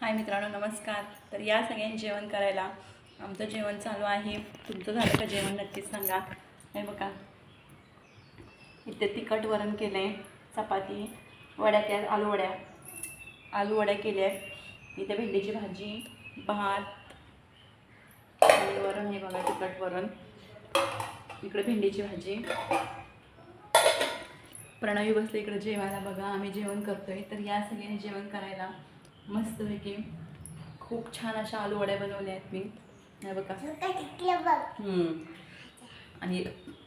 हाय मित्रांनो, नमस्कार. तर या सगळ्यांनी जेवण करायला. आमचं जेवण चालू आहे. तुमचं झालं का जेवण? नक्कीच सांगा. हे बघा, इथे तिखट वरण केलं आहे, चपाती, वड्या त्या आलू वड्या केल्या आहेत. इथे भेंडीची भाजी, भात आणि वरण. हे बघा, तिखट वरण. इकडे भेंडीची भाजी. प्रणवी बसले इकडे जेवायला. बघा, आम्ही जेवण करतोय. तर या सगळ्यांनी जेवण करायला. मस्तपैकी खूप छान अशा आलू वड्या बनवल्या आहेत मी. हे बघा. आणि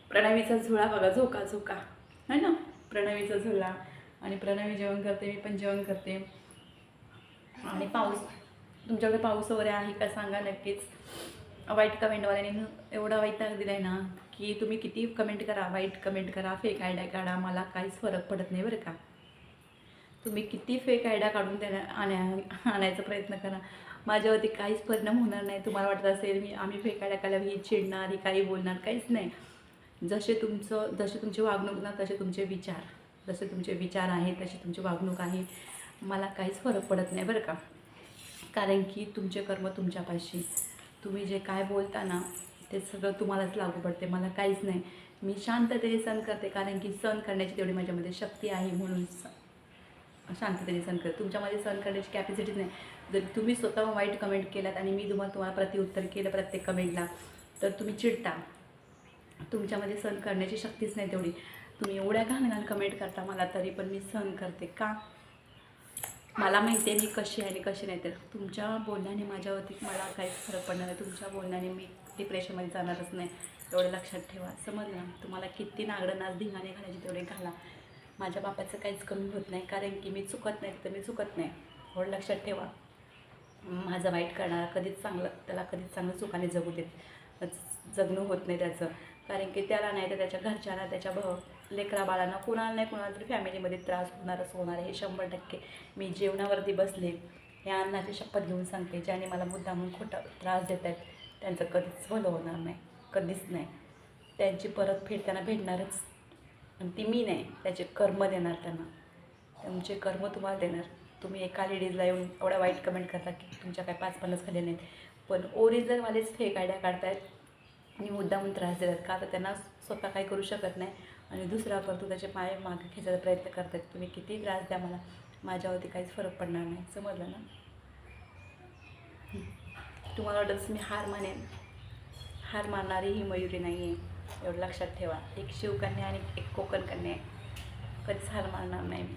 प्रणवीचा झुला बघा, झोका झोका है ना, प्रणवीचा झुला. आणि प्रणवी जेवण करते, मी पण जेवण करते. आणि पाऊस, तुमच्याकडे पाऊस वगैरे आहे का सांगा नक्कीच. वाईट कमेंटवाल्याने एवढा वैताग दिला आहे ना, की तुम्ही किती कमेंट करा, वाईट कमेंट करा, फेक आयडिया काढा, मला काहीच फरक पडत नाही बरं का. तुम्ही किती फेक आयडिया काढून आणायचा प्रयत्न करा, माझ्यावरती काहीच परिणाम होणार नाही. तुम्हाला वाटत असेल आम्ही फेक आयडिया काढल्यावर ही चिडणार, ही काही बोलणार, काहीच नाही. जसे तुमची वागणूक ना, तसे तुमचे विचार, जसे तुमचे विचार आहेत तशी तुमची वागणूक आहे. मला काहीच फरक पडत नाही बरं का. कारण की तुमचे कर्म तुमच्यापाशी. तुम्ही जे काय बोलता ना, ते सगळं तुम्हालाच लागू पडते, मला काहीच नाही. मी शांततेने सहन करते, कारण की सहन करण्याची तेवढी माझ्यामध्ये शक्ती आहे, म्हणून शांततेने सहन करते. तुमच्यामध्ये सहन करण्याची कॅपॅसिटीच नाही. जर तुम्ही स्वतः वाईट कमेंट केलात आणि मी तुम्हाला प्रत्युत्तर केलं प्रत्येक कमेंटला, तर तुम्ही चिडता. तुमच्यामध्ये सहन करण्याची शक्तीच नाही तेवढी. तुम्ही एवढ्या घाण कमेंट करता मला, तरी पण मी सहन करते. का? मला माहिती आहे मी कशी आहे आणि कशी नाही. तर तुमच्या बोलण्याने माझ्यावरती मला काहीच फरक पडणार नाही. तुमच्या बोलण्याने मी डिप्रेशनमध्ये जाणारच नाही, एवढं लक्षात ठेवा. समजलं? तुम्हाला किती नागडं नाच धिंगाणे घालायचे तेवढे घाला. माझ्या बापाचं काहीच कमी होत नाही, कारण की मी चुकत नाही तर मी चुकत नाही, एवढं लक्षात ठेवा. माझं वाईट करणारा कधीच त्याला कधीच चांगलं सुखाने जगू देत जगणं होत नाही त्याचं. कारण की त्याला नाही तर त्याच्या घरच्यांना, त्याच्या लेकरा बाळांना, कुणाला नाही कुणाला तरी फॅमिलीमध्ये त्रास होणार आहे, हे 100%. मी जेवणावरती बसले, या अन्नाची शपथ घेऊन सांगते, ज्याने मला मुद्दामून खोटा त्रास देत आहेत त्यांचं कधीच भलं होणार नाही, कधीच नाही. त्यांची परतफेड त्यांना भेटणारच, आणि ती मी नाही, त्याचे कर्म देणार त्यांना. तुमचे कर्म तुम्हाला देणार. तुम्ही एका लेडीजला येऊन एवढ्या वाईट कमेंट करता की तुमच्या काय 5-50 खाल्ले नाहीत, पण ओरिजिनलवालेच फेक आयडिया काढतायत आणि मुद्दामून त्रास देतात. का तर त्यांना स्वतः काही करू शकत नाही आणि दुसरा करतो त्याचे पाय मागे खेचायचा प्रयत्न करतात. तुम्ही किती त्रास द्या मला, माझ्यावरती काहीच फरक पडणार नाही. समजलं ना? तुम्हाला वाटतं मी हार मानेन? हार मारणारी ही मयुरी नाही आहे, एवढं लक्षात ठेवा. एक शिवकन्या आणि एक कोकण कन्या आहे, कधीच हार मारणार नाही मी.